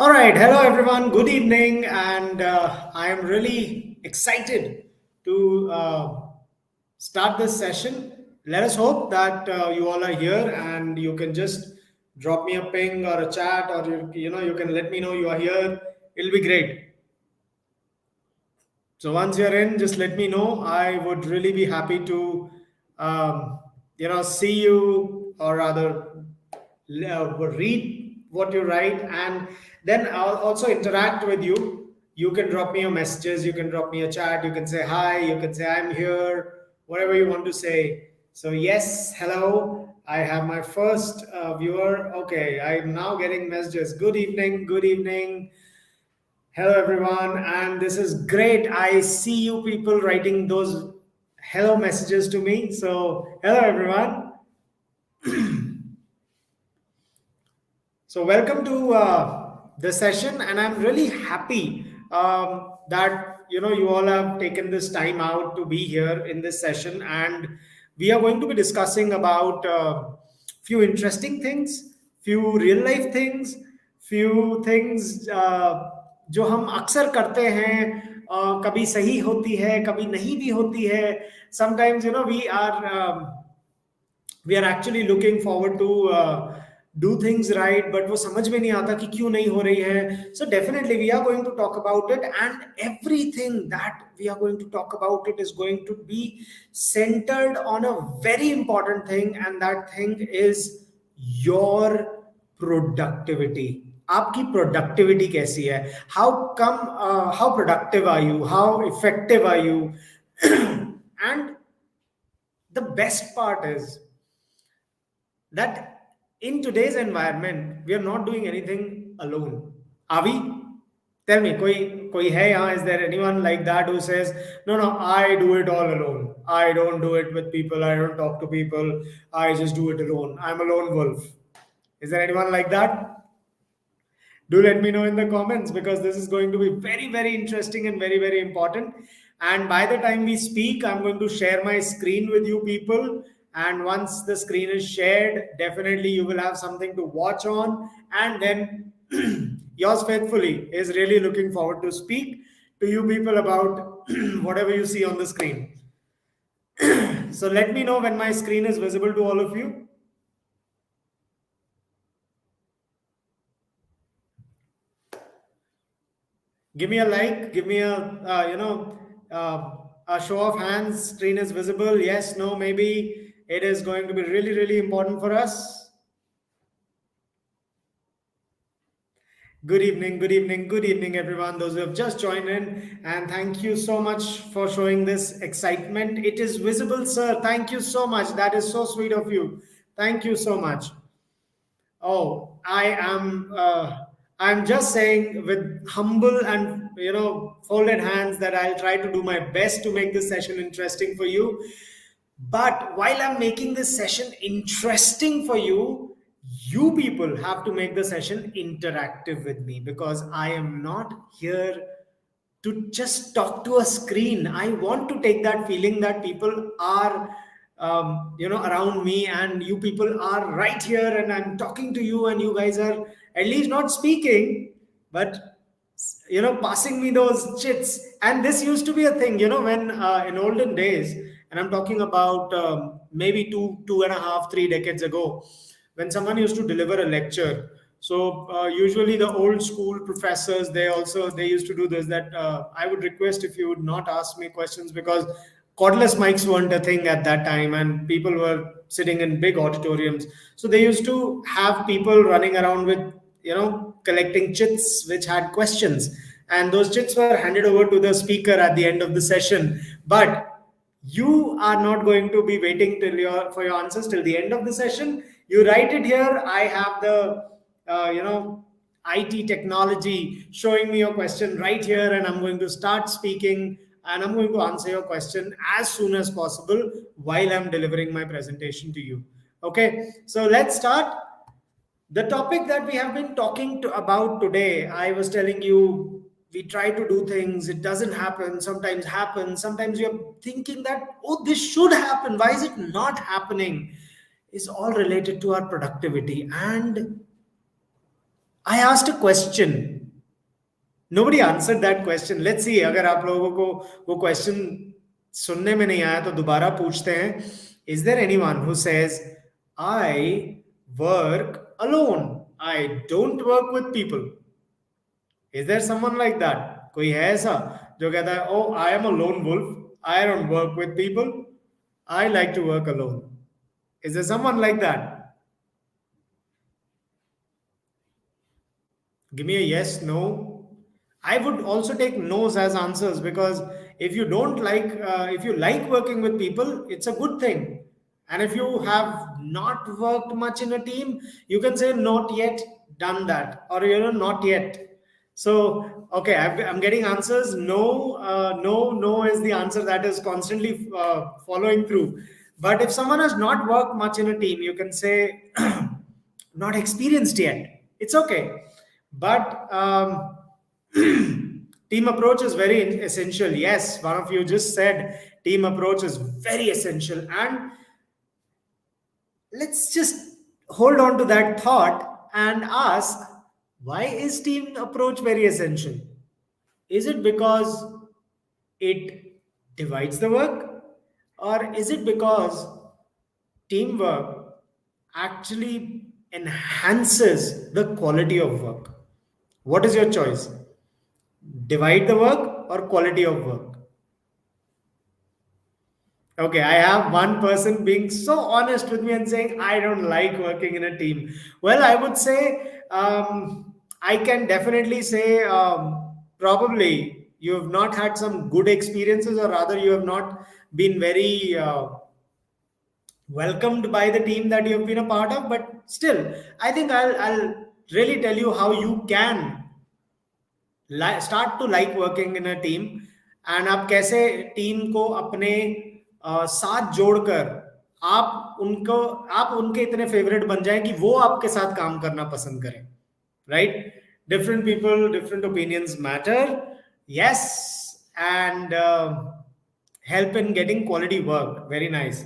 All right, hello everyone. Good evening, and I am really excited to start this session. Let us hope that you all are here, and you can just drop me a ping or a chat, or you can let me know you are here. It'll be great. So once you're in, just let me know. I would really be happy to, see you, or rather read what you write, and then I'll also interact with you. You can drop me your messages, you can drop me a chat, you can say hi, you can say I'm here, whatever you want to say. So yes, hello, I have my first viewer. Okay, I'm now getting messages. Good evening, good evening. Hello everyone, and this is great. I see you people writing those hello messages to me. So hello everyone. So welcome to the session, and I'm really happy that you all have taken this time out to be here in this session, and we are going to be discussing about few interesting things, few real life things, few things जो हम अक्सर करते हैं. कभी सही होती है, कभी नहीं भी होती है. Sometimes we are actually looking forward to do things right, but वो समझ में नहीं आता कि क्यों नहीं हो रही है. So definitely we are going to talk about it, and everything that we are going to talk about it is going to be centered on a very important thing, and that thing is your productivity. आपकी productivity कैसी है? How productive are you? How effective are you? And the best part is that in today's environment, we are not doing anything alone. Are we? Tell me, koi hai yahan? Is there anyone like that who says, no, no, I do it all alone. I don't do it with people. I don't talk to people. I just do it alone. I'm a lone wolf. Is there anyone like that? Do let me know in the comments, because this is going to be very, very interesting and very, very important. And by the time we speak, I'm going to share my screen with you people. And once the screen is shared, definitely you will have something to watch on. And then yours faithfully is really looking forward to speak to you people about whatever you see on the screen. So let me know when my screen is visible to all of you. Give me a like, give me a show of hands. Screen is visible? Yes, no, maybe. It is going to be really, really important for us. Good evening, good evening, good evening, everyone. Those who have just joined in, and thank you so much for showing this excitement. It is visible, sir. Thank you so much. That is so sweet of you. Thank you so much. Oh, I'm just saying with humble and folded hands that I'll try to do my best to make this session interesting for you. But while I'm making this session interesting for you, you people have to make the session interactive with me, because I am not here to just talk to a screen. I want to take that feeling that people are around me, and you people are right here, and I'm talking to you, and you guys are at least not speaking, but passing me those chits. And this used to be a thing, when in olden days, and I'm talking about maybe 2.5, 3 decades ago, when someone used to deliver a lecture. So usually the old school professors, they used to do this, that I would request if you would not ask me questions, because cordless mics weren't a thing at that time, and people were sitting in big auditoriums. So they used to have people running around with collecting chits which had questions, and those chits were handed over to the speaker at the end of the session. But you are not going to be waiting for your answers till the end of the session. You write it here. I have the IT technology showing me your question right here, and I'm going to start speaking, and I'm going to answer your question as soon as possible while I'm delivering my presentation to you. Okay, so let's start. The topic that we have been talking about today, I was telling you, we try to do things, it doesn't happen, sometimes happens, sometimes you're thinking that, oh, this should happen, why is it not happening? Is all related to our productivity. And I asked a question Nobody answered that question. Let's see, अगर आप लोगों को वो question सुनने में नहीं आया तो दोबारा पूछते हैं. Is there anyone who says, I work alone? I don't work with people. Is there someone like that? कोई है ऐसा जो कहता है, oh, I am a lone wolf. I don't work with people. I like to work alone. Is there someone like that? Give me a yes, no. I would also take no's as answers, because if you don't like, if you like working with people, it's a good thing. And if you have not worked much in a team, you can say not yet done that, or not yet. So okay, I'm getting answers. No, no is the answer that is constantly following through. But if someone has not worked much in a team, you can say not experienced yet. It's okay. But team approach is very essential. Yes, one of you just said team approach is very essential. And let's just hold on to that thought and ask, why is team approach very essential? Is it because it divides the work? Or is it because teamwork actually enhances the quality of work? What is your choice? Divide the work or quality of work? Okay, I have one person being so honest with me and saying, I don't like working in a team. Well, I would say, I can definitely say, probably you have not had some good experiences, or rather, you have not been very welcomed by the team that you have been a part of. But still, I think I'll really tell you how you can start to like working in a team. And आप कैसे team को अपने साथ जोड़कर आप उनके इतने favourite बन जाएं कि वो आपके साथ काम करना पसंद करें. Right? Different people, different opinions matter. Yes. And help in getting quality work. Very nice.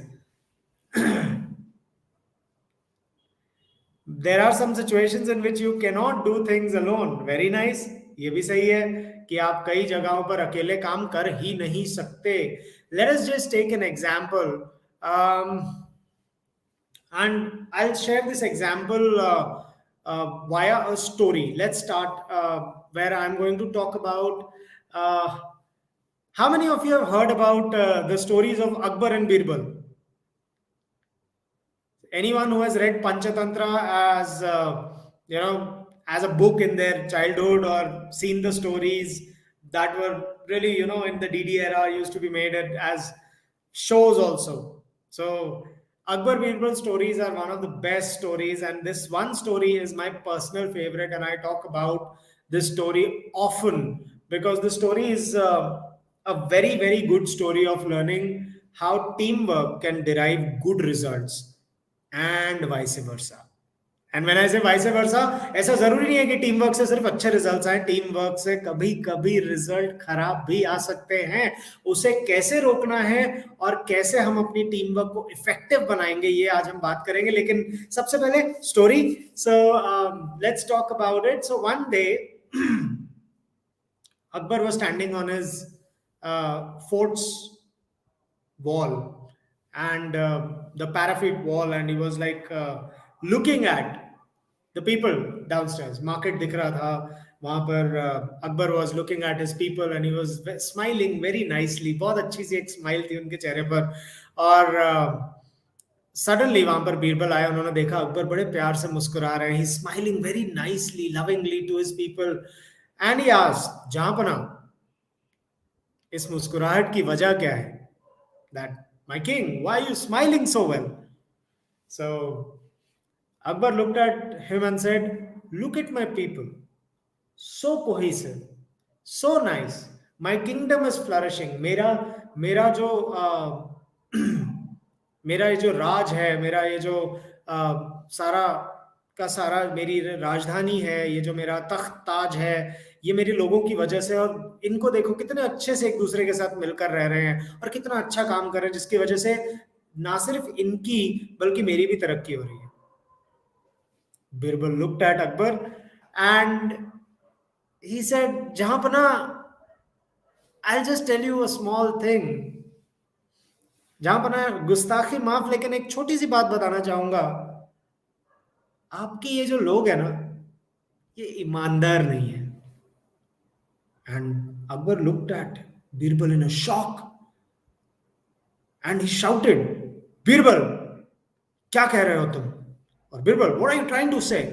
There are some situations in which you cannot do things alone. Very nice. ये भी सही है कि आप कई जगहों पर अकेले काम कर ही नहीं सकते. Let us just take an example. And I'll share this example via a story. Let's start where I'm going to talk about. How many of you have heard about the stories of Akbar and Birbal? Anyone who has read Panchatantra as as a book in their childhood, or seen the stories that were really in the DD era, used to be made as shows also. So Akbar Birbal stories are one of the best stories, and this one story is my personal favorite, and I talk about this story often because the story is a very very good story of learning how teamwork can derive good results and vice versa. And when I say vice versa, ऐसा जरूरी नहीं है कि team work से सिर्फ अच्छे results आए. Team work से कभी कभी रिजल्ट खराब भी आ सकते हैं. उसे कैसे रोकना है और कैसे हम अपनी टीम वर्क को इफेक्टिव बनाएंगे, ये आज हम बात करेंगे. लेकिन सबसे पहले story. So let's talk about it. So one day Akbar was standing on his fort's wall, and the parapet wall, and he was like looking at the people downstairs. Market दिख रहा था वहां पर. Akbar was looking at his people and he was smiling very nicely. बहुत अच्छी सी एक smile थी उनके चेहरे पर. और सडनली वहां पर बीरबल आए. उन्होंने देखा अकबर बड़े प्यार से मुस्कुरा रहे हैं. He smiling very nicely, lovingly to his people. And he asked, जहांपना, इस मुस्कुराहट की वजह क्या है? That, my king, why are you smiling so well? So Akbar looked at him and said, look at my people, so cohesive, so nice. My kingdom is flourishing. मेरा जो मेरा ये जो राज है, मेरा ये जो सारा का सारा मेरी राजधानी है, ये जो मेरा तख्त ताज है, ये मेरे लोगों की वजह से. और इनको देखो कितने अच्छे से एक दूसरे के साथ मिलकर रह रहे हैं और कितना अच्छा काम कर रहे हैं, जिसकी वजह से ना सिर्फ इनकी बल्कि मेरी भी तरक्की हो रही है. Birbal looked at Akbar and He said, Jahanpana, I'll just tell you a small thing. Jahanpana, गुस्ताखी माफ, लेकिन एक छोटी सी बात बताना चाहूंगा. आपके ये जो लोग हैं ना, ये ईमानदार नहीं है. And Akbar looked at Birbal in a shock and he shouted, Birbal, क्या कह रहे हो तुम? और Birbal, what are you trying to say?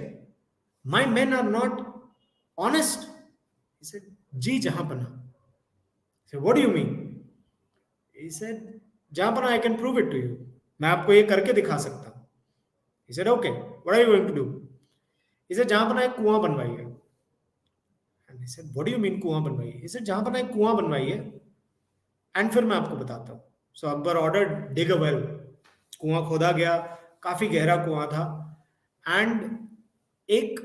My men are not honest. He said, ji Jahanpana. He said, what do you mean? He said, Jahanpana, I can prove it to you. मैं आपको ये करके दिखा सकता हूँ. He said, okay, what are you going to do? He said, Jahanpana, एक कुआं बनवाइए. And he said, what do you mean कुआं बनवाइए? He said, Jahanpana, एक कुआं बनवाइए एंड फिर मैं आपको बताता हूँ. So Akbar order dig a well. कुआं खोदा गया, काफी गहरा कुआं था. एंड एक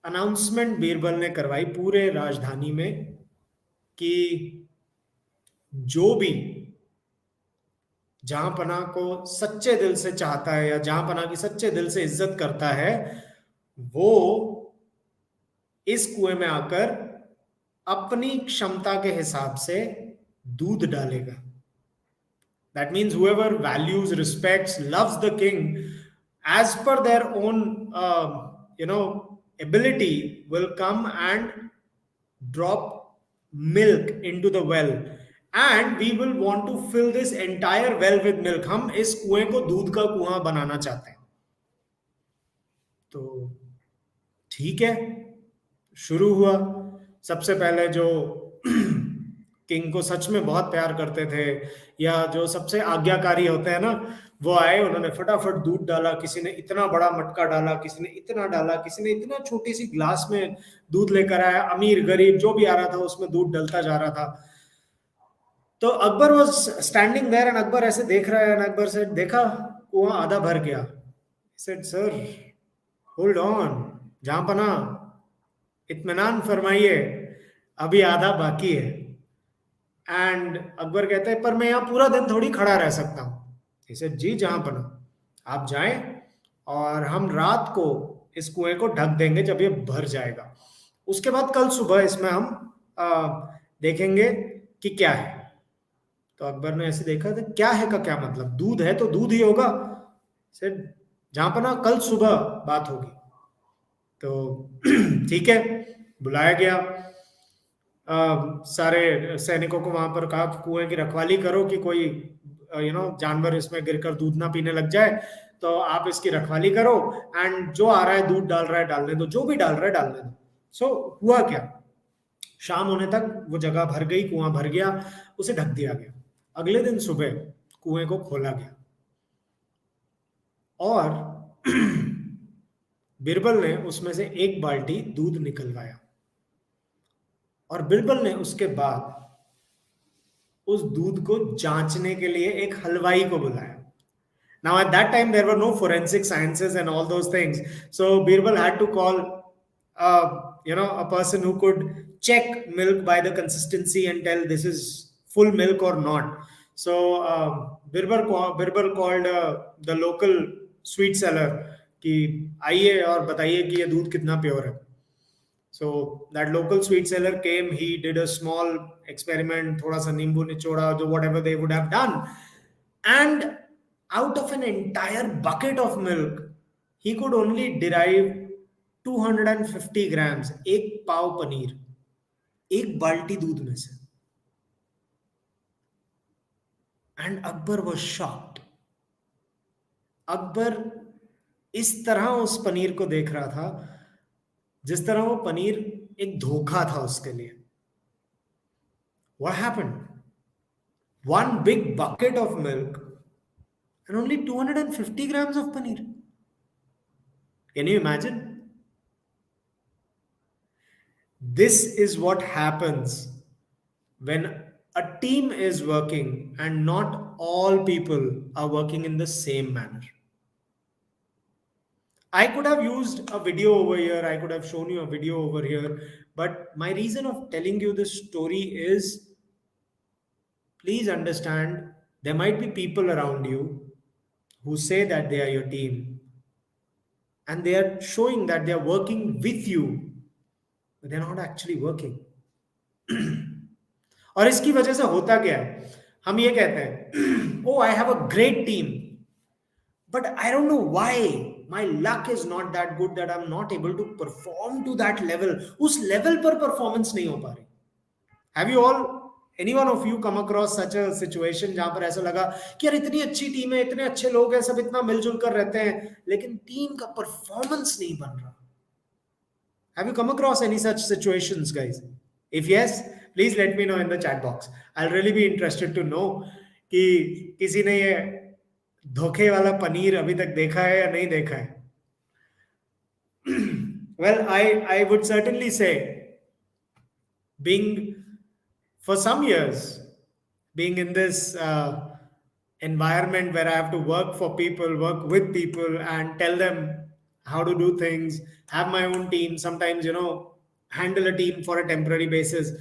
अनाउंसमेंट बीरबल ने करवाई पूरे राजधानी में कि जो भी जहांपना को सच्चे दिल से चाहता है या जहांपना की सच्चे दिल से इज्जत करता है, वो इस कुएं में आकर अपनी क्षमता के हिसाब से दूध डालेगा. That means whoever values, respects, loves the king as per their own, ability will come and drop milk into the well. And we will want to fill this entire well with milk. हम इस कुएं को दूध का कुआं बनाना चाहते हैं. तो ठीक है, शुरू हुआ. सबसे पहले जो किंग को सच में बहुत प्यार करते थे या जो सबसे आज्ञाकारी होते हैं ना, वो आए. उन्होंने फटाफट दूध डाला. किसी ने इतना बड़ा मटका डाला, किसी ने इतना डाला, किसी ने इतना छोटी सी ग्लास में दूध लेकर आया. अमीर गरीब जो भी आ रहा था उसमें दूध डलता जा रहा था. तो Akbar was standing there and Akbar ऐसे देख रहा है. एंड अकबर से देखा कुआं आधा भर गया. सेड, सर होल्ड ऑन, जहांपना इत्मीनान फरमाइए, अभी आधा बाकी है. एंड अकबर कहते हैं, पर मैं यहाँ पूरा दिन थोड़ी खड़ा रह सकता हूँ. इसे जी जहांपना, आप जाएं और हम रात को इस कुएं को ढक देंगे जब ये भर जाएगा. उसके बाद कल सुबह इसमें हम देखेंगे कि क्या है. तो अकबर ने ऐसे देखा था, क्या है का क्या मतलब, दूध है तो दूध ही होगा. सेड, जहांपना कल सुबह बात होगी. तो ठीक है, बुलाया गया. सारे सैनिकों को वहां पर कहा कि कुएं की रखवाली करो कि कोई जानवर इसमें गिरकर दूध ना पीने लग जाए. तो आप इसकी रखवाली करो एंड जो आ रहा है दूध डाल रहा है डालने दो, जो भी डाल रहा है डालने दो. सो हुआ क्या, शाम होने तक वो जगह भर गई, कुआं भर गया, उसे ढक दिया गया. अगले दिन सुबह कुएं को खोला गया और बिरबल ने उसमें से एक बाल्टी दूध निकलवाया. और बिरबल ने उसके बाद उस दूध को जांचने के लिए एक हलवाई को बुलाया. Now at that time there were no forensic sciences and all those things, so Birbal had to call a person who could check milk by the consistency and tell this is full milk or not. So Birbal called the local sweet seller कि आइए और बताइए कि ये दूध कितना pure है. So that local sweet seller came, he did a small experiment, thoda sa nimbu nichoda, जो whatever they would have done, and out of an entire bucket of milk, he could only derive 250 grams, एक पाव पनीर, एक बाल्टी दूध में से. And Akbar was shocked. Akbar इस तरह उस पनीर को देख रहा था जिस तरह वो पनीर एक धोखा था उसके लिए. What happened? One big bucket of milk and only 250 grams of paneer. Can you imagine? This is what happens when a team is working and not all people are working in the same manner. I could have used a video over here, I could have shown you a video over here, but my reason of telling you this story is, please understand, there might be people around you who say that they are your team and they are showing that they are working with you, but they're not actually working. और इसकी वजह से होता क्या है, हम ये कहते हैं oh I have a great team, but I don't know why my luck is not that good that I'm not able to perform to that level. उस level पर performance नहीं हो पा रही. Have you all, any one of you come across such a situation जहां पर ऐसा लगा कि यार इतनी अच्छी टीम है, इतने अच्छे लोग हैं, सब इतना मिलजुल कर रहते हैं, लेकिन टीम का परफॉर्मेंस नहीं बन रहा? Have you come across any such situations, guys? If yes, please let me know in the chat box. I'll really be interested to know कि किसी ने ये धोखे वाला पनीर अभी तक देखा है या नहीं देखा है. Well, I would certainly say, being for some years, being in this environment where I have to work for people, work with people, and tell them how to do things, have my own team, sometimes, handle a team for a temporary basis.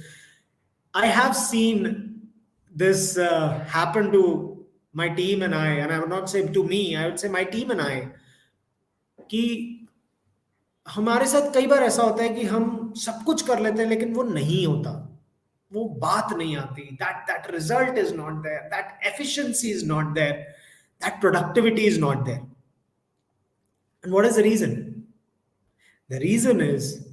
I have seen this happen to my team and I would not say to me, I would say my team and I, कि हमारे साथ कई बार ऐसा होता है कि हम सब कुछ कर लेते हैं लेकिन वो नहीं होता, वो बात नहीं आती, that result is not there, that efficiency is not there, that productivity is not there. And what is the reason? The reason is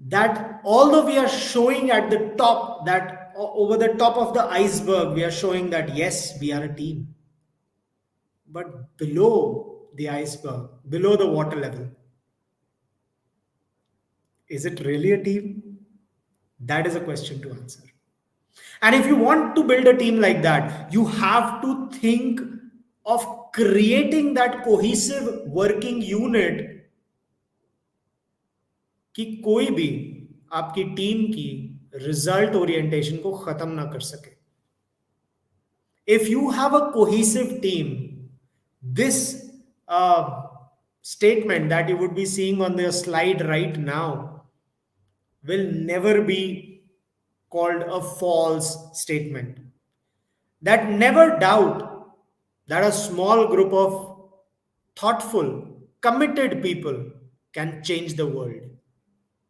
that although we are showing at the top, that over the top of the iceberg, we are showing that yes, we are a team. But below the iceberg, below the water level, is it really a team? That is a question to answer. And if you want to build a team like that, you have to think of creating that cohesive working unit कि कोई भी आपकी team की result orientation को खत्म ना कर सके. If you have a cohesive team, this statement that you would be seeing on the slide right now will never be called a false statement. That never doubt that a small group of thoughtful, committed people can change the world.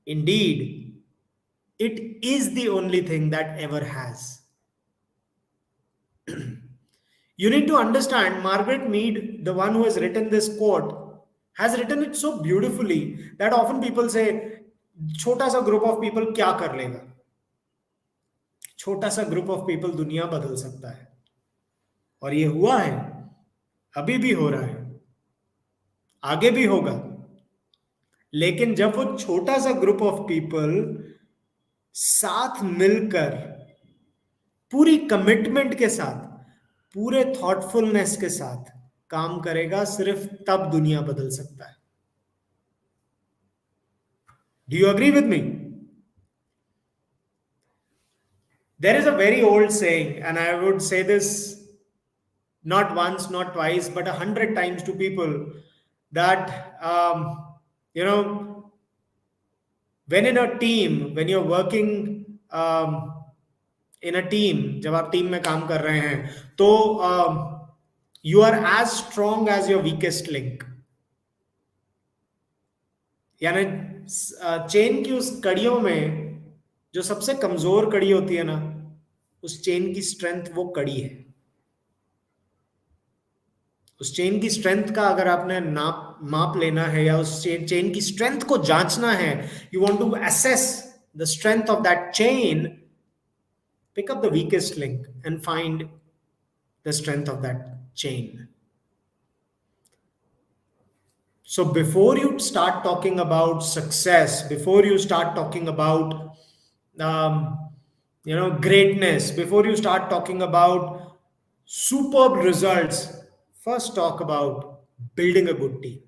Indeed, it is the only thing that ever has. You need to understand, Margaret Mead, the one who has written this quote, has written it so beautifully that often people say, छोटा सा group of people क्या कर लेगा? छोटा सा group of people दुनिया बदल सकता है. और ये हुआ है, अभी भी हो रहा है, आगे भी होगा. लेकिन जब वो छोटा सा ग्रुप ऑफ पीपल साथ मिलकर पूरी कमिटमेंट के साथ, पूरे थॉटफुलनेस के साथ काम करेगा, सिर्फ तब दुनिया बदल सकता है. Do you agree with me? There is a very old saying, and I would say this not once, not twice, but 100 times to people, that when in a team, when you're working in a team, जब आप team में काम कर रहे हैं, तो you are as strong as your weakest link. यानी chain की उस कड़ियों में जो सबसे कमजोर कड़ी होती है ना, उस चेन की स्ट्रेंथ वो कड़ी है. उस चेन की स्ट्रेंथ का अगर आपने माप लेना है या उस चेन की स्ट्रेंथ को जांचना है, you want to assess the strength of that chain, pick up the weakest link and find the strength of that chain. So before you start talking about success, before you start talking about greatness, before you start talking about superb results, first talk about building a good team.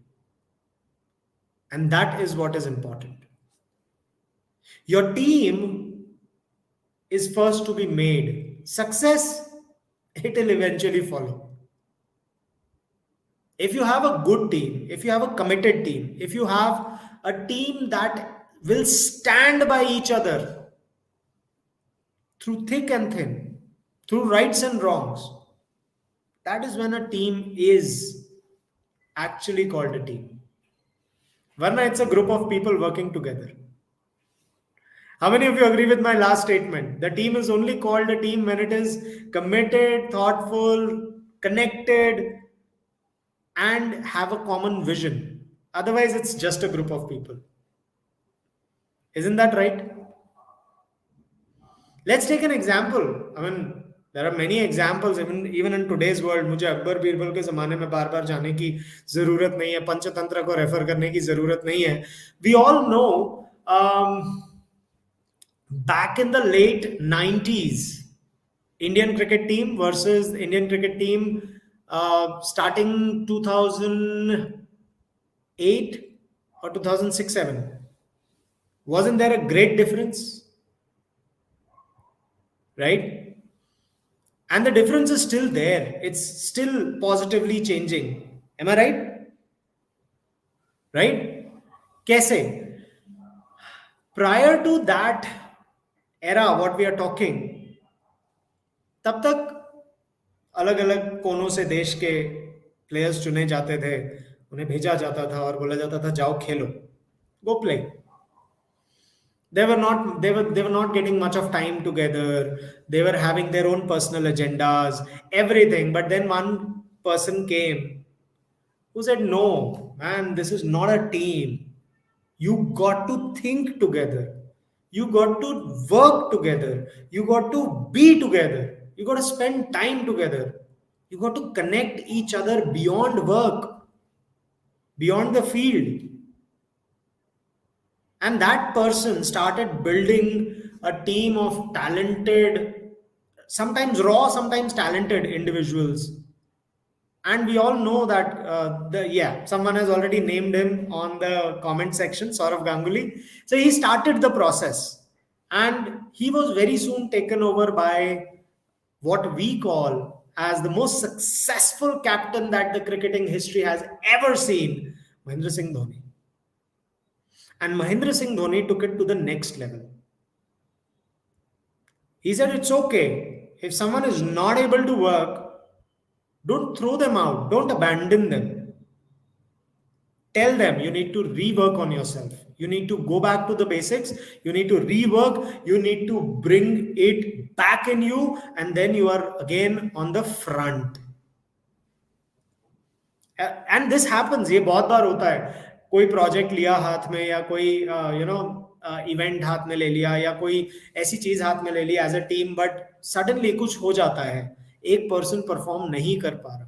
And that is what is important. Your team is first to be made. Success, it will eventually follow. If you have a good team, if you have a committed team, if you have a team that will stand by each other through thick and thin, through rights and wrongs, that is when a team is actually called a team. Varna, it's a group of people working together. How many of you agree with my last statement? The team is only called a team when it is committed, thoughtful, connected, and have a common vision. Otherwise, it's just a group of people. Isn't that right? Let's take an example. I mean, there are many examples even in today's world. मुझे अकबर बीरबल के ज़माने में बार बार जाने की ज़रूरत नहीं है, पंचतंत्र को रेफर करने की ज़रूरत नहीं है. We all know back in the late 90s, Indian cricket team versus Indian cricket team starting 2008 or 2006 7. Wasn't there a great difference? Right? And the difference is still there. It's still positively changing. Am I right? Right? Kaise? Prior to that era, what we are talking, तब तक अलग अलग कोनों से देश के players चुने जाते थे, उन्हें भेजा जाता था और बोला जाता था जाओ खेलो, go play. They were not getting much of time together. They were having their own personal agendas, everything. But then one person came who said, no, man, this is not a team. You got to think together. You got to work together. You got to be together. You got to spend time together. You got to connect each other beyond work, beyond the field. And that person started building a team of talented, sometimes raw, sometimes talented individuals. And we all know that someone has already named him on the comment section, Saurav Ganguly. So he started the process, and he was very soon taken over by what we call as the most successful captain that the cricketing history has ever seen, Mahendra Singh Dhoni. And Mahendra Singh Dhoni took it to the next level. He said, it's okay. If someone is not able to work, don't throw them out. Don't abandon them. Tell them you need to rework on yourself. You need to go back to the basics. You need to rework. You need to bring it back in you. And then you are again on the front. And this happens. ये बहुत बार होता है. कोई project लिया हाथ में या कोई इवेंट हाथ में ले लिया या कोई ऐसी चीज हाथ में ले लिया as a team, but suddenly कुछ हो जाता है, एक पर्सन परफॉर्म नहीं कर पा रहा,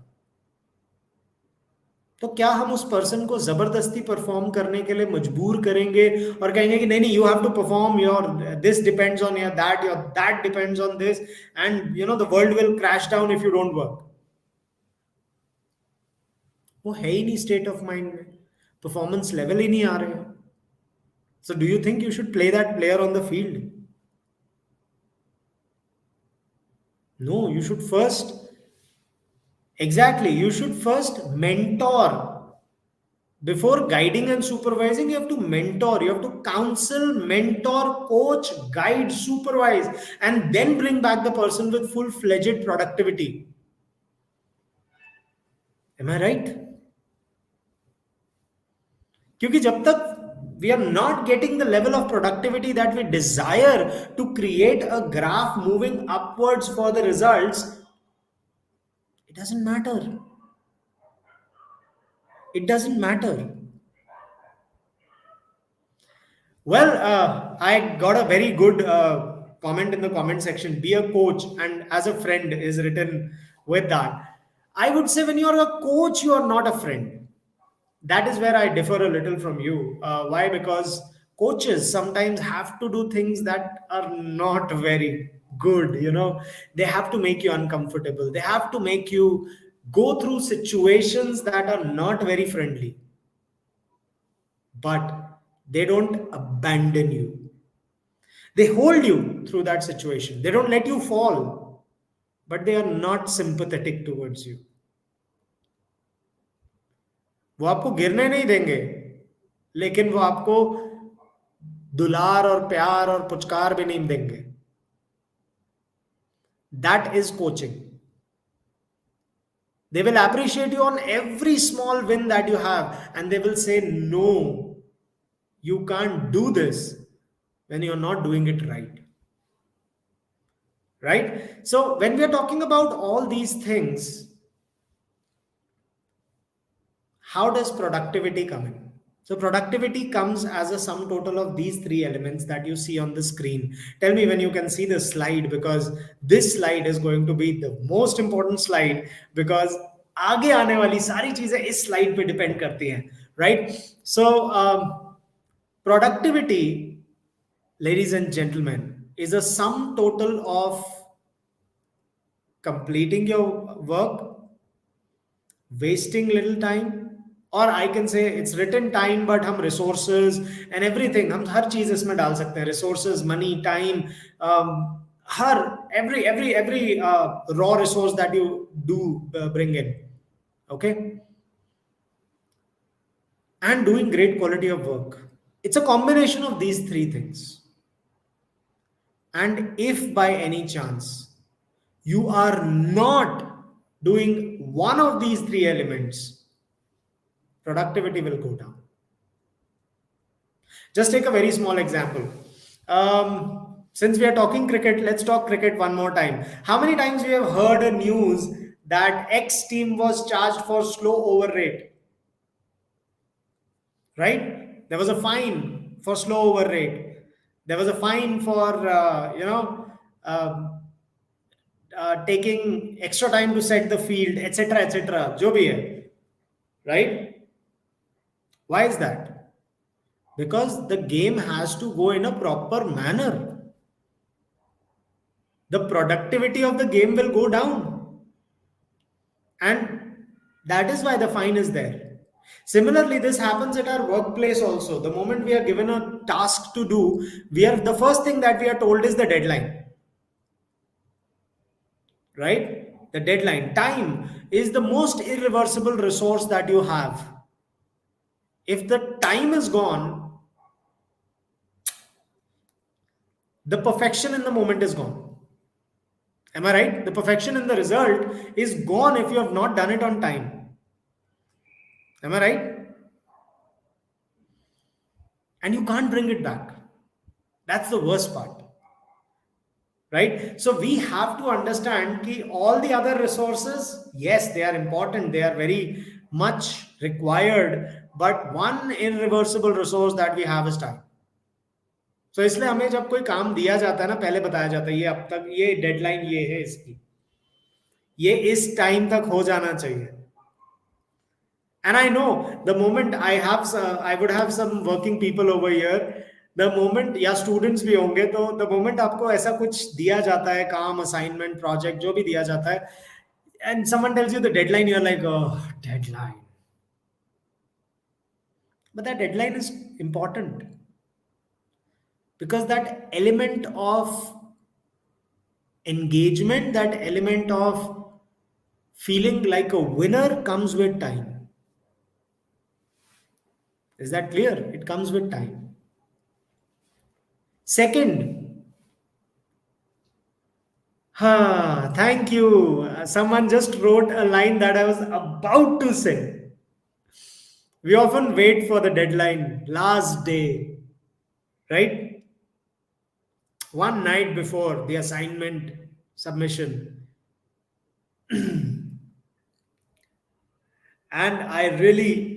तो क्या हम उस पर्सन को जबरदस्ती परफॉर्म करने के लिए मजबूर करेंगे और कहेंगे कि नहीं नहीं, you have to perform, your this depends on your that depends on this, and the world will crash down if you don't work? वो है ही नहीं स्टेट ऑफ माइंड में, परफॉर्मेंस लेवल ही नहीं आ रहे हैं. So do you think you should play that player on the field? No, you should first, exactly, you should first mentor. Before guiding and supervising, you have to mentor, you have to counsel, mentor, coach, guide, supervise, and then bring back the person with full-fledged productivity. Am I right? क्योंकि जब तक we are not getting the level of productivity that we desire to create a graph moving upwards for the results, it doesn't matter. It doesn't matter. Well, I got a very good comment in the comment section. Be a coach, and as a friend is written with that. I would say when you are a coach, you are not a friend. That is where I differ a little from you. Why? Because coaches sometimes have to do things that are not very good. They have to make you uncomfortable. They have to make you go through situations that are not very friendly. But they don't abandon you. They hold you through that situation. They don't let you fall. But they are not sympathetic towards you. वो आपको गिरने नहीं देंगे, लेकिन वो आपको दुलार और प्यार और पुचकार भी नहीं देंगे. That is coaching. They will appreciate you on every small win that you have, and they will say, no, you can't do this. when you're not doing it right. Right? So, when we are talking about all these things, how does productivity come in? So, productivity comes as a sum total of these three elements that you see on the screen. Tell me when you can see the slide, because this slide is going to be the most important slide, because आगे आने वाली सारी चीजें इस slide पे depend करती हैं, right? So productivity, ladies and gentlemen, is a sum total of completing your work, wasting little time, or I can say it's written time, but हम resources and everything, हम हर चीज इसमें डाल सकते हैं, resources, money, time, her every raw resource that you do bring in, okay, and doing great quality of work. It's a combination of these three things. And if by any chance you are not doing one of these three elements, productivity will go down. Just take a very small example. Since we are talking cricket, let's talk cricket one more time. How many times we have heard a news that X team was charged for slow over rate? Right? There was a fine for slow over rate. There was a fine for taking extra time to set the field, etc., etc. जो भी है, right? Why is that? Because the game has to go in a proper manner. The productivity of the game will go down, and that is why the fine is there. Similarly, this happens at our workplace also. The moment we are given a task to do, the first thing that we are told is the deadline. Right? The deadline. Time is the most irreversible resource that you have. If the time is gone, the perfection in the moment is gone. Am I right? The perfection in the result is gone if you have not done it on time. Am I right? And you can't bring it back. That's the worst part. Right? So we have to understand that all the other resources, yes, they are important, they are very much required, but one irreversible resource that we have is time. So इसलिए हमें जब कोई काम दिया जाता है ना, पहले बताया जाता है ये अब तक ये डेडलाइन ये है इसकी, ये इस टाइम तक हो जाना चाहिए. And I know the moment I would have some working people over here, the moment या students भी होंगे, तो the moment आपको ऐसा कुछ दिया जाता है, काम, assignment, project, जो भी दिया जाता है, and someone tells you the deadline, you're like, oh, deadline. But that deadline is important, because that element of engagement, that element of feeling like a winner comes with time. Is that clear? It comes with time. Second, thank you. Someone just wrote a line that I was about to say. We often wait for the deadline, last day, right? One night before the assignment submission. And I really,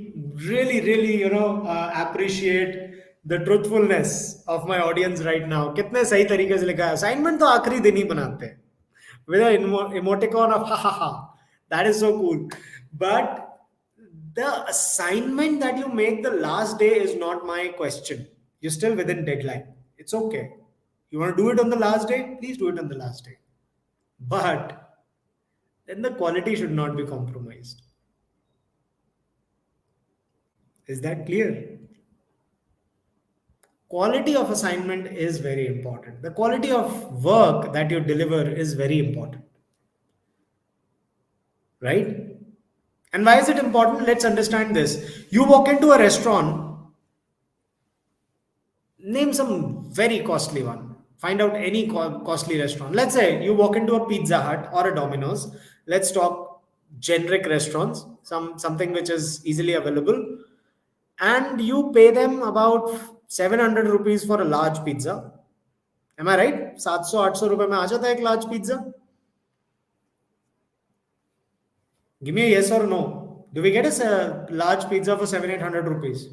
appreciate the truthfulness of my audience right now. कितने सही तरीके से लिखा है. Assignment तो आखिरी दिन ही बनाते हैं. With an emoticon of ha ha ha. That is so cool. But the assignment that you make the last day is not my question. You're still within deadline. It's okay. You want to do it on the last day? Please do it on the last day. But then the quality should not be compromised. Is that clear? Quality of assignment is very important. The quality of work that you deliver is very important. Right? And why is it important? Let's understand this. You walk into a restaurant, name some very costly one. Find out any costly restaurant. Let's say you walk into a Pizza Hut or a Domino's. Let's talk generic restaurants, something which is easily available. And you pay them about 700 rupees for a large pizza. Am I right? 700-800 रुपए में आ जाता है एक large pizza. Give me a yes or no. Do we get a large pizza for 700-800 rupees?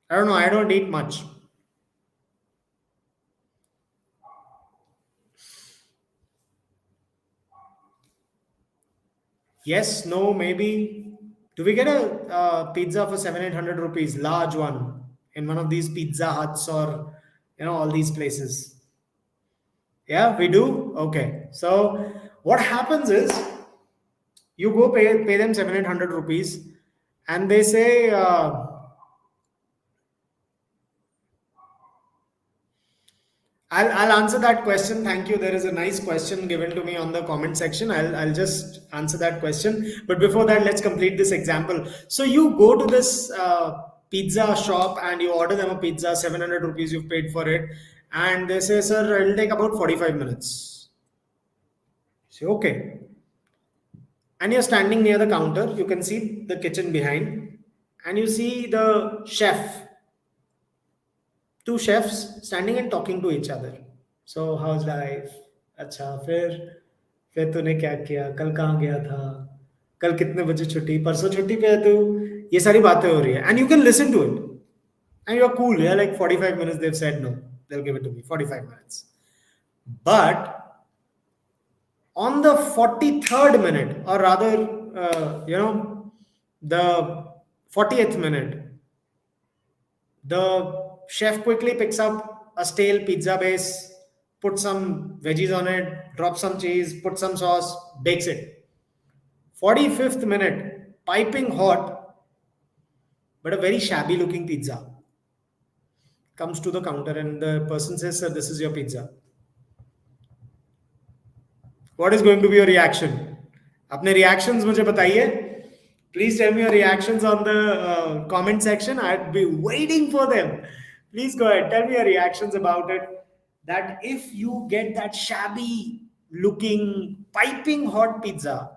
I don't know. I don't eat much. Yes, no, maybe. Do we get a pizza for 700-800 rupees, large one, in one of these Pizza Huts or all these places? Yeah, we do. Okay. So what happens is you go pay them 700-800 rupees, and they say. I'll answer that question. Thank you. There is a nice question given to me on the comment section. I'll just answer that question. But before that, let's complete this example. So you go to this pizza shop and you order them a pizza, 700 rupees you've paid for it. And they say, sir, it'll take about 45 minutes. You say, okay. And you're standing near the counter. You can see the kitchen behind. And you see the chef, two chefs standing and talking to each other. So how's life? अच्छा फिर तूने क्या किया, कल कहाँ गया था, कल कितने बजे छुट्टी, परसों छुट्टी पे है तू, ये सारी बातें हो रही है. And you can listen to it and you're cool. Yeah, like 45 minutes they've said no, they'll give it to me 45 minutes. But on the 43rd minute, or rather the 40th minute, the chef quickly picks up a stale pizza base, puts some veggies on it, drops some cheese, puts some sauce, bakes it. 45th minute, piping hot, but a very shabby looking pizza comes to the counter and the person says, sir, this is your pizza. What is going to be your reaction? अपने reactions मुझे बताइए. Please tell me your reactions on the comment section. I'd be waiting for them. Please go ahead. Tell me your reactions about it. That if you get that shabby looking, piping hot pizza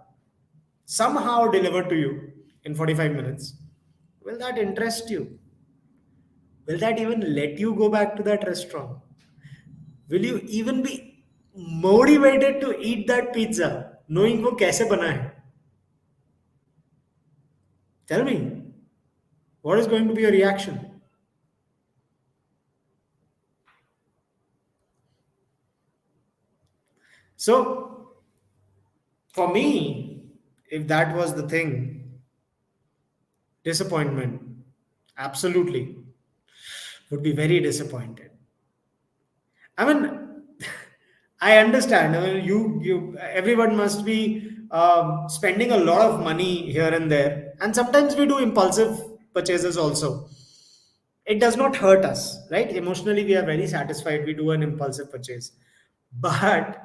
somehow delivered to you in 45 minutes, will that interest you? Will that even let you go back to that restaurant? Will you even be motivated to eat that pizza knowing वो कैसे बना है? Tell me, what is going to be your reaction? So, for me, if that was the thing, disappointment, absolutely, would be very disappointed. I mean, I understand. I mean, everyone must be spending a lot of money here and there, and sometimes we do impulsive purchases also. It does not hurt us, right? Emotionally, we are very satisfied. We do an impulsive purchase, but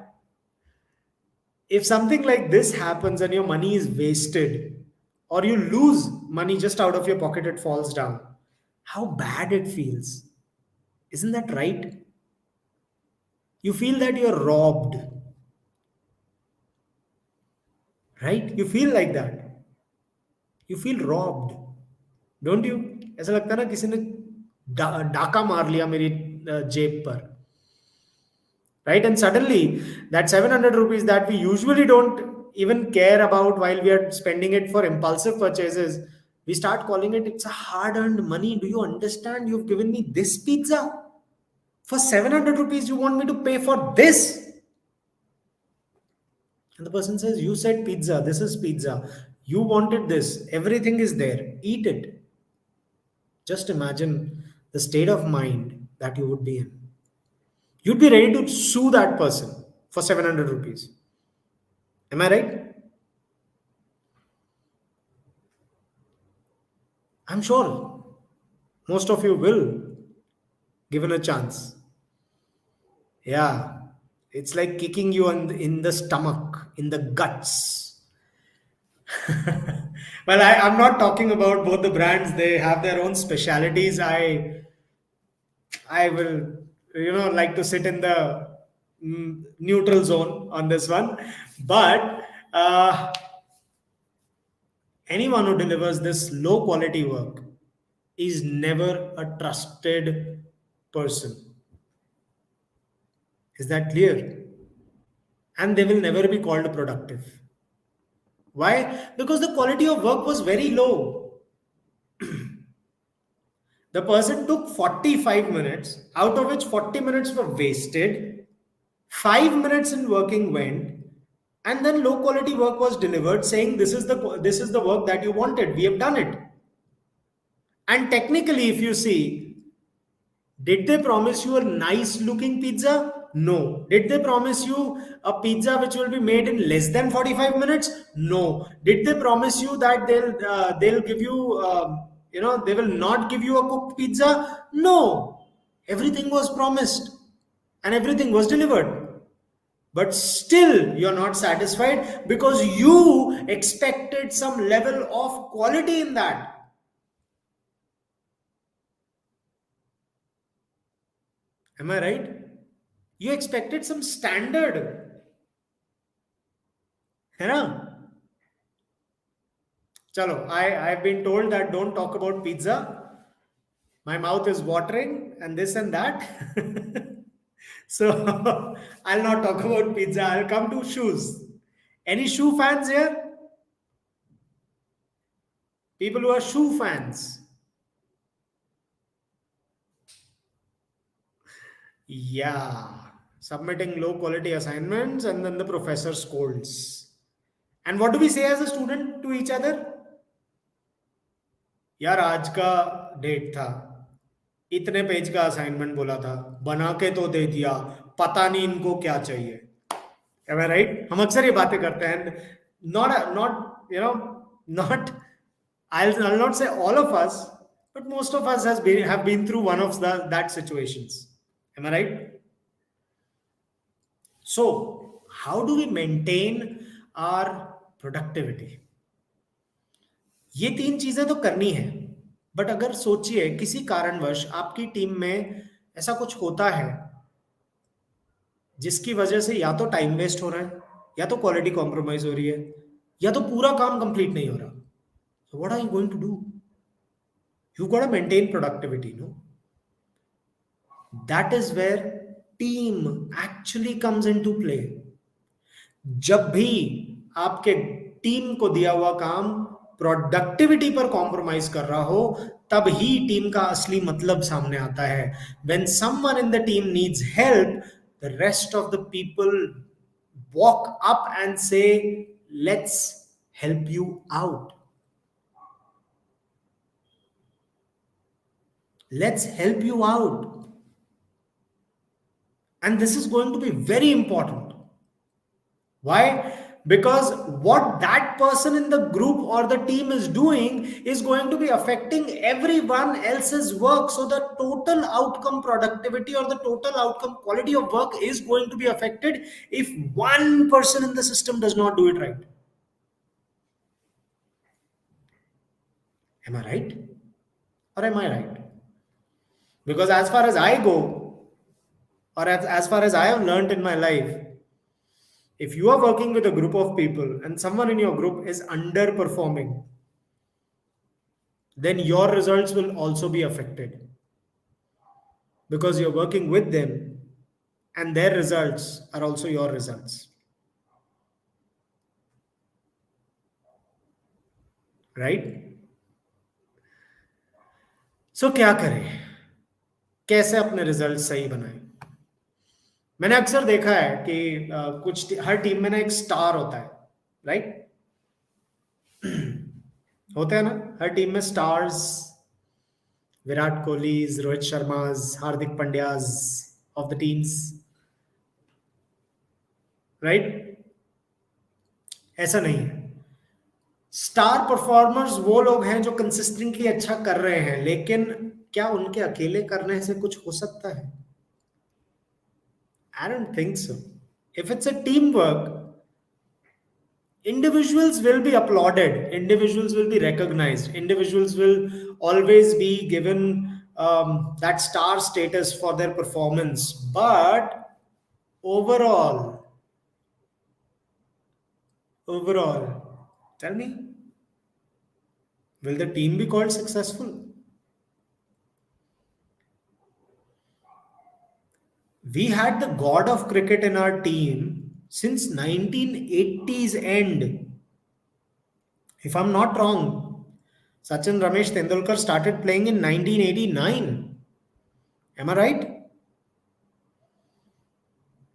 if something like this happens and your money is wasted, or you lose money just out of your pocket, it falls down, how bad it feels. Isn't that right? You feel that you're robbed, right? You feel like that. You feel robbed, don't you? ऐसा लगता है ना किसी ने डाका मार लिया मेरी जेब पर, right? And suddenly that 700 rupees that we usually don't even care about while we are spending it for impulsive purchases, we start calling it's a hard earned money. Do you understand? You've given me this pizza for 700 rupees. You want me to pay for this? And the person says, you said pizza, this is pizza, you wanted this, everything is there, eat it. Just imagine the state of mind that you would be in. You'd be ready to sue that person for 700 rupees. Am I right? I'm sure most of you will, given a chance. Yeah, it's like kicking you in the stomach, in the guts. Well, I'm not talking about both the brands. They have their own specialities. I will, like to sit in the neutral zone on this one. But anyone who delivers this low quality work is never a trusted person. Is that clear? And they will never be called productive. Why? Because the quality of work was very low. The person took 45 minutes, out of which 40 minutes were wasted, 5 minutes in working went, and then low quality work was delivered saying this is the work that you wanted. We have done it. And technically, if you see, did they promise you a nice looking pizza? No. Did they promise you a pizza which will be made in less than 45 minutes? No. Did they promise you that they'll give you they will not give you a cooked pizza? No. Everything was promised and everything was delivered. But still you're not satisfied because you expected some level of quality in that. Am I right? You expected some standard, है ना? Chalo, I've been told that don't talk about pizza. My mouth is watering and this and that. So I'll not talk about pizza. I'll come to shoes. Any shoe fans here? People who are shoe fans. Yeah. Submitting low quality assignments and then the professor scolds. And what do we say as a student to each other? यार आज का date था, इतने page का assignment बोला था, बना के तो दे दिया, पता नहीं इनको क्या चाहिए. Am I right? हम अक्सर ये बातें करते हैं. Not not I'll not say all of us, but most of us have been through one of that situations. Am I right? So how do we maintain our productivity? ये 3 चीजें तो करनी है, बट अगर सोचिए किसी कारणवश आपकी टीम में ऐसा कुछ होता है जिसकी वजह से या तो टाइम वेस्ट हो रहा है, या तो क्वालिटी कॉम्प्रोमाइज हो रही है, या तो पूरा काम कंप्लीट नहीं हो रहा. So what are you going to do? You got to maintain productivity, no? That is where team actually comes into play. जब भी आपके टीम को दिया हुआ काम प्रोडक्टिविटी पर कॉम्प्रोमाइज कर रहा हो, तब ही टीम का असली मतलब सामने आता है. When someone in the team needs help, the rest of the people walk up and say, let's help you out. Let's help you out. And this is going to be very important. Why? Because what that person in the group or the team is doing is going to be affecting everyone else's work. So the total outcome productivity or the total outcome quality of work is going to be affected if one person in the system does not do it right. Am I right? Or am I right? Because as far as I go, or as far as I have learned in my life, if you are working with a group of people and someone in your group is underperforming, then your results will also be affected because you're working with them and their results are also your results. Right? So क्या करें? कैसे अपने result सही बनाएं? मैंने अक्सर देखा है कि हर टीम में ना एक स्टार होता है, राइट? होता है ना, हर टीम में stars, Virat Kohli's, Rohit Sharma's, Hardik Pandyas of the teams, right? ऐसा नहीं है. स्टार परफॉर्मर्स वो लोग हैं जो कंसिस्टेंटली अच्छा कर रहे हैं, लेकिन क्या उनके अकेले करने से कुछ हो सकता है? I don't think so. If it's a teamwork, individuals will be applauded, individuals will be recognized, individuals will always be given that star status for their performance. But overall, tell me, will the team be called successful? We had the god of cricket in our team since 1980s end. If I'm not wrong, Sachin Ramesh Tendulkar started playing in 1989. Am I right?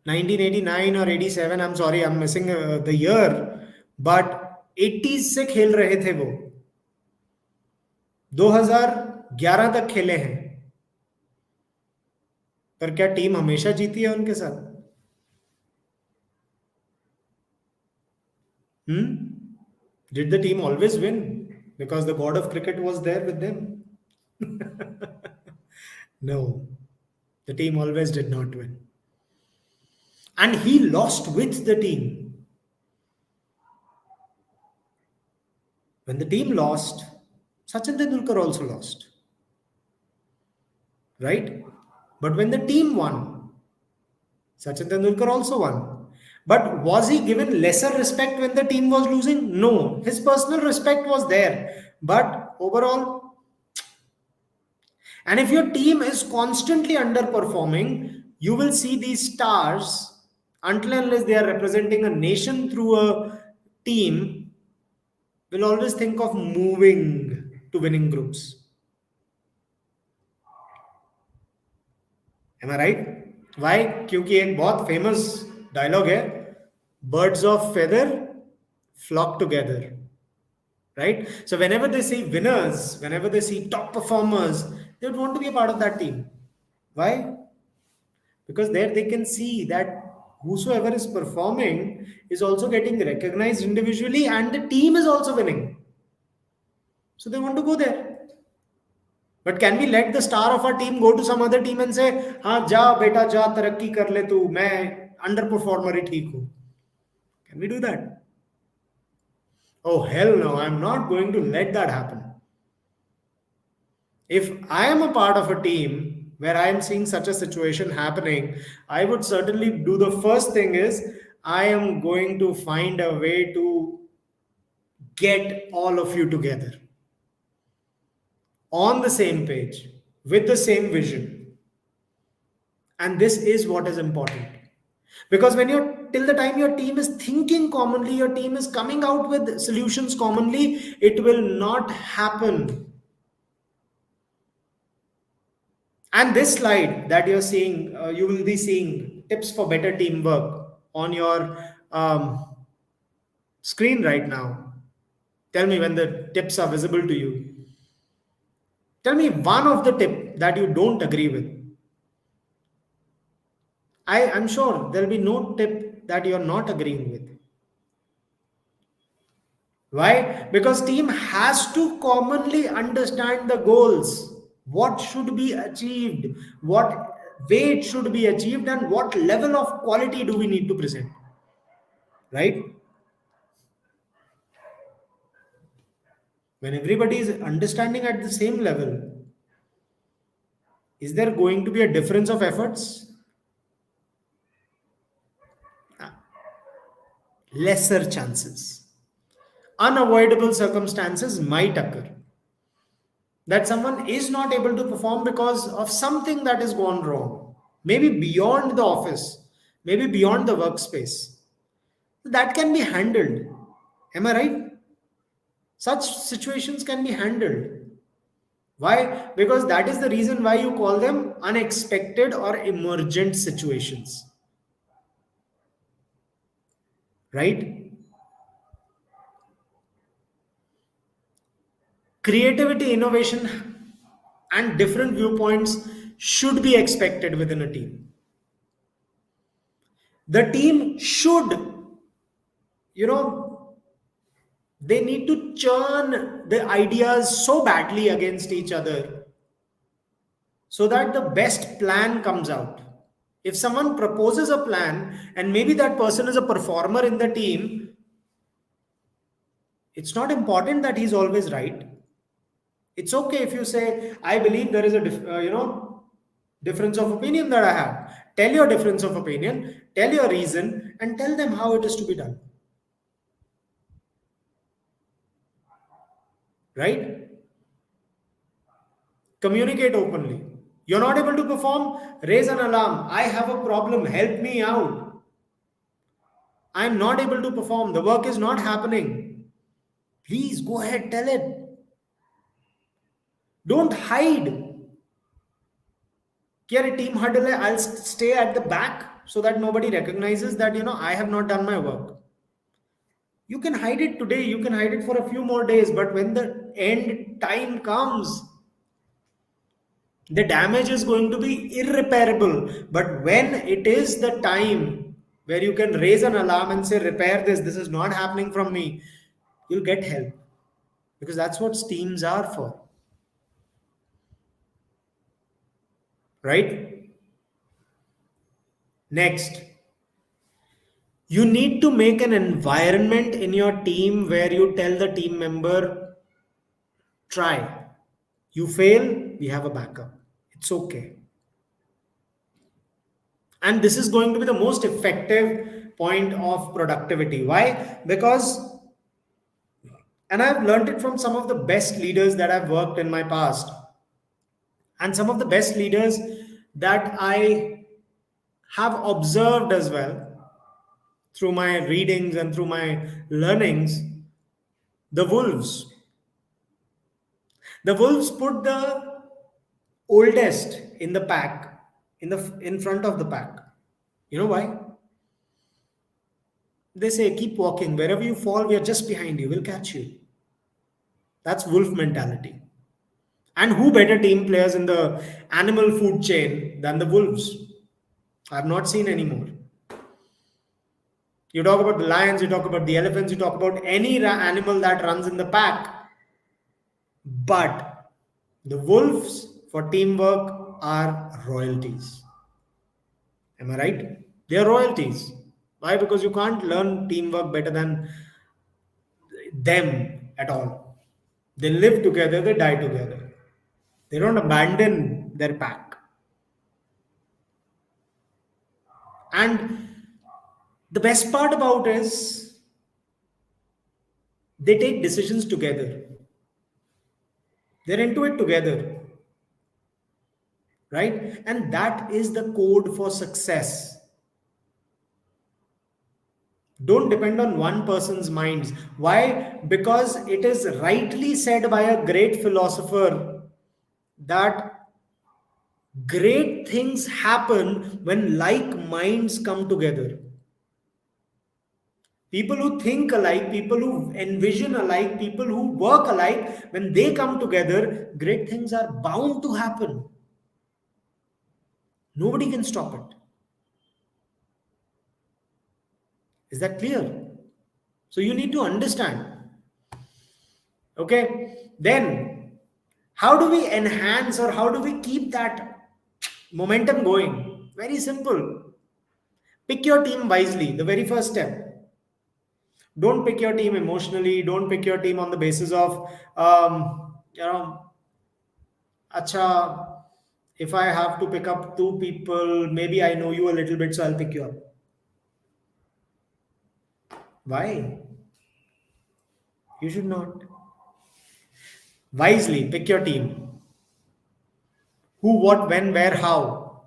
1989 or 87, I'm sorry, I'm missing the year. But 80s से खेल रहे थे वो. 2011 तक खेले हैं. पर क्या टीम हमेशा जीती है उनके साथ? Did the team always win? Because the god of cricket was there with them? No, the team always did not win. And he lost with the team. When the team lost, Sachin Tendulkar also lost. Right? But when the team won, Sachin Tendulkar also won. But was he given lesser respect when the team was losing? No. His personal respect was there. But overall, and if your team is constantly underperforming, you will see these stars, until and unless they are representing a nation through a team, will always think of moving to winning groups. Am I right? Why? क्योंकि एक बहुत famous dialogue है, birds of feather flock together. Right? So whenever they see winners, whenever they see top performers, they would want to be a part of that team. Why? Because there they can see that whosoever is performing is also getting recognized individually and the team is also winning. So they want to go there. But can we let the star of our team go to some other team and say, हाँ जा बेटा जा तरक्की कर ले तू, मैं underperformer ही ठीक हूँ? Can we do that? Oh hell no, I'm not going to let that happen. If I am a part of a team where I am seeing such a situation happening, I would certainly do the first thing is I am going to find a way to get all of you together on the same page with the same vision. And this is what is important. Because when you're till the time your team is thinking commonly, your team is coming out with solutions commonly, it will not happen. And this slide that you're seeing, you will be seeing tips for better teamwork on your screen right now. Tell me when the tips are visible to you. Tell me one of the tip that you don't agree with. I'm sure there'll be no tip that you're not agreeing with. Why? Because team has to commonly understand the goals, what should be achieved, what way it should be achieved, and what level of quality do we need to present. Right? When everybody is understanding at the same level, is there going to be a difference of efforts? Lesser chances. Unavoidable circumstances might occur that someone is not able to perform because of something that is gone wrong, maybe beyond the office, maybe beyond the workspace. That can be handled. Am I right? Such situations can be handled. Why? Because that is the reason why you call them unexpected or emergent situations. Right? Creativity, innovation, and different viewpoints should be expected within a team. The team should, you know, they need to churn the ideas so badly against each other so that the best plan comes out. If someone proposes a plan and maybe that person is a performer in the team, it's not important that he's always right. It's okay if you say, I believe there is a difference of opinion that I have. Tell your difference of opinion, tell your reason, and tell them how it is to be done. Right? Communicate openly. You're not able to perform? Raise an alarm. I have a problem. Help me out. I'm not able to perform. The work is not happening. Please go ahead, tell it. Don't hide. Here a team huddle, I'll stay at the back so that nobody recognizes that, I have not done my work. You can hide it today, you can hide it for a few more days, but when the end time comes, the damage is going to be irreparable. But when it is the time where you can raise an alarm and say, repair this is not happening from me, you'll get help. Because that's what teams are for. Right? Next, you need to make an environment in your team where you tell the team member, try. You fail, we have a backup. It's okay. And this is going to be the most effective point of productivity. Why? Because, and I've learned it from some of the best leaders that I've worked in my past, and some of the best leaders that I have observed as well through my readings and through my learnings. The wolves. The wolves put the oldest in the pack, in front of the pack. You know why? They say, keep walking. Wherever you fall, we are just behind you. We'll catch you. That's wolf mentality. And who better team players in the animal food chain than the wolves? I've not seen any more. You talk about the lions, you talk about the elephants, you talk about any animal that runs in the pack. But the wolves for teamwork are royalties. Am I right? They are royalties. Why? Because you can't learn teamwork better than them at all. They live together, they die together. They don't abandon their pack. And the best part about it is they take decisions together. They're into it together. Right? And that is the code for success. Don't depend on one person's minds. Why? Because it is rightly said by a great philosopher that great things happen when like minds come together. People who think alike, people who envision alike, people who work alike, when they come together, great things are bound to happen. Nobody can stop it. Is that clear? So you need to understand. Okay, then how do we enhance or how do we keep that momentum going? Very simple. Pick your team wisely, the very first step. Don't pick your team emotionally. Don't pick your team on the basis of, acha, if I have to pick up two people, maybe I know you a little bit, so I'll pick you up. Why? You should not. Wisely pick your team. Who, what, when, where, how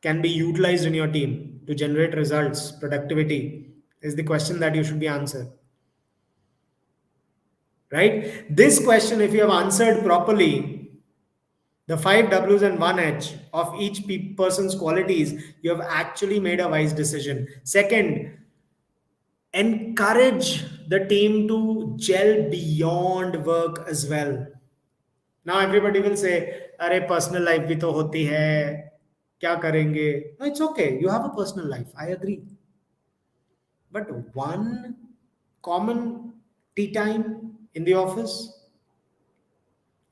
can be utilized in your team to generate results, productivity is the question that you should be answered. Right? This question, if you have answered properly, the 5 W's and 1 H of each person's qualities, you have actually made a wise decision. Second, encourage the team to gel beyond work as well. Now everybody will say, "Arey, personal life bhi to hoti hai. Kya karenge?" No, it's okay. You have a personal life. I agree. But one common tea time in the office,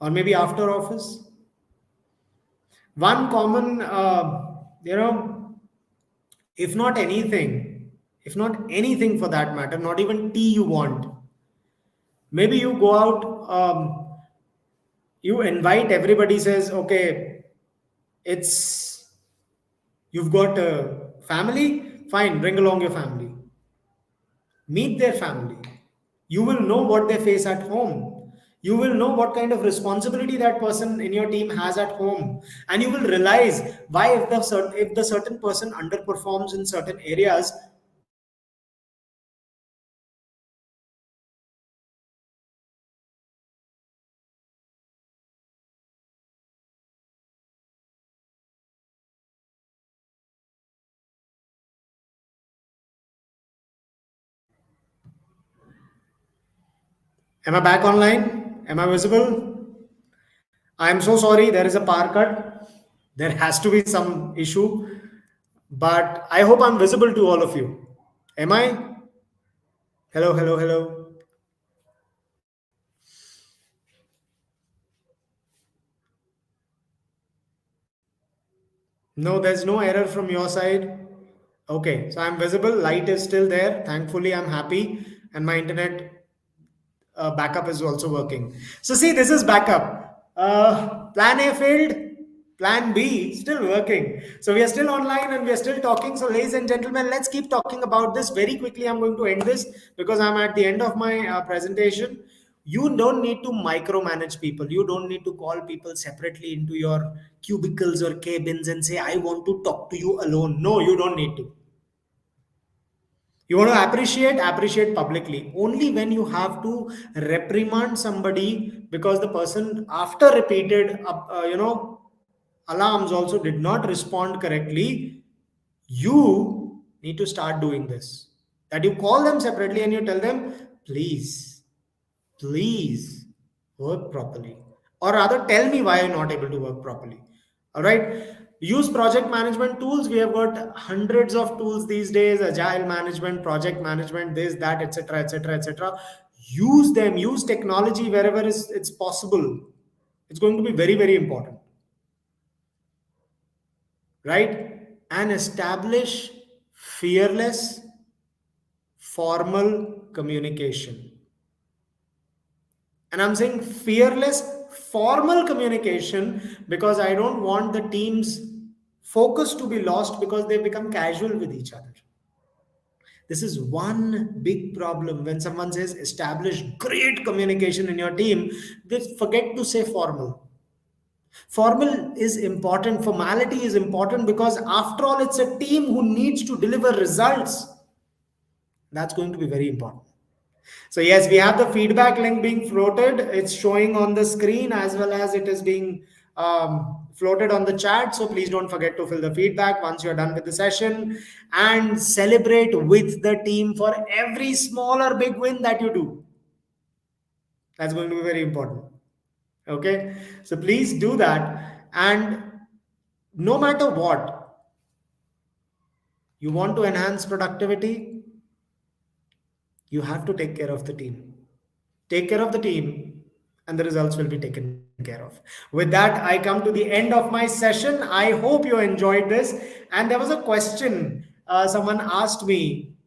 or maybe after office, one common, if not anything, if not anything for that matter, not even tea you want. Maybe you go out, you invite everybody, says, okay, you've got a family, fine, bring along your family. Meet their family. You will know what they face at home. You will know what kind of responsibility that person in your team has at home, and you will realize why, if the certain person underperforms in certain areas. Am I back online? Am I visible? I am so sorry, there is a power cut. There has to be some issue, but I hope I'm visible to all of you. Am I? Hello, hello, hello. No, there's no error from your side. Okay, so I'm visible. Light is still there. Thankfully, I'm happy, and my internet backup is also working. So see, this is backup. Plan A failed. Plan B still working. So we are still online and we are still talking. So ladies and gentlemen, let's keep talking about this very quickly. I'm going to end this because I'm at the end of my presentation. You don't need to micromanage people. You don't need to call people separately into your cubicles or cabins and say, I want to talk to you alone. No, you don't need to. You want to appreciate publicly. Only when you have to reprimand somebody because the person, after repeated, alarms, also did not respond correctly, you need to start doing this. That you call them separately and you tell them, please work properly, or rather tell me why you're not able to work properly. All right, use project management tools. We have got hundreds of tools these days: agile management, project management, this, that, etc., etc., etc. Use them. Use technology wherever it's possible. It's going to be very, very important, right? And establish fearless formal communication. And I'm saying fearless formal communication because I don't want the team's focus to be lost because they become casual with each other. This is one big problem. When someone says establish great communication in your team, they forget to say formal. Formal is important, formality is important because after all, it's a team who needs to deliver results. That's going to be very important. So yes, we have the feedback link being floated. It's showing on the screen as well as it is being floated on the chat. So please don't forget to fill the feedback once you're done with the session, and celebrate with the team for every small or big win that you do. That's going to be very important. Okay. So please do that. And no matter what, you want to enhance productivity, you have to take care of the team. Take care of the team, and the results will be taken care of. With that, I come to the end of my session. I hope you enjoyed this. And there was a question someone asked me,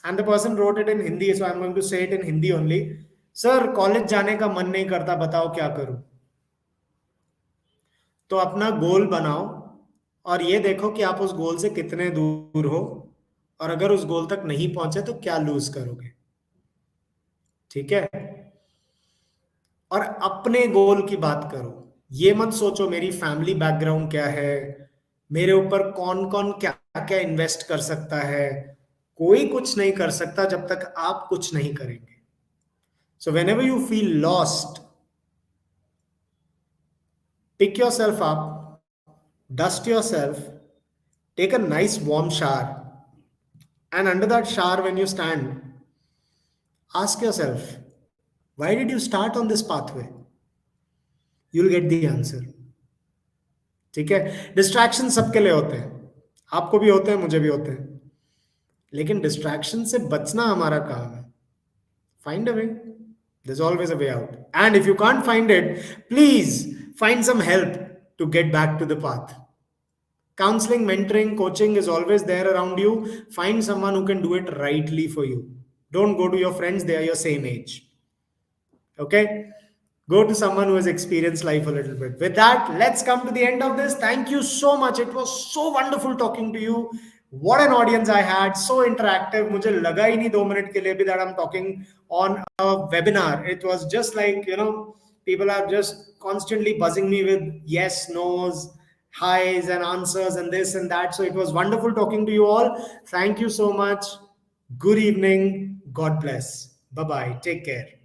and the person wrote it in Hindi, so I'm going to say it in Hindi only. Sir, college जाने का मन नहीं करता, बताओ क्या करूं? तो अपना गोल बनाओ और ये देखो कि आप उस गोल से कितने दूर हो, और अगर उस गोल तक नहीं पहुंचे तो क्या लूज करोगे. ठीक है. और अपने गोल की बात करो. ये मत सोचो मेरी फैमिली बैकग्राउंड क्या है, मेरे ऊपर कौन कौन क्या क्या इन्वेस्ट कर सकता है. कोई कुछ नहीं कर सकता जब तक आप कुछ नहीं करेंगे. So when ever you feel lost, pick yourself up, dust yourself, take a nice warm shower, and under that shower, when you stand, ask yourself, why did you start on this pathway? You'll get the answer. ठीक है. Distraction सबके लिए होते हैं, आपको भी होते हैं, मुझे भी होते हैं, लेकिन डिस्ट्रैक्शन से बचना हमारा काम है. Find a way. There's always a way out. And if you can't find it, please find some help to get back to the path. Counseling, mentoring, coaching is always there around you. Find someone who can do it rightly for you. Don't go to your friends, they are your same age. Okay? Go to someone who has experienced life a little bit. With that, let's come to the end of this. Thank you so much. It was so wonderful talking to you. What an audience I had, so interactive. मुझे लगा ही नहीं 2 minute के लिए भी that I'm talking on a webinar. It was just like, people are just constantly buzzing me with yes, no's, highs and answers and this and that. So it was wonderful talking to you all. Thank you so much. Good evening. God bless. Bye bye. Take care.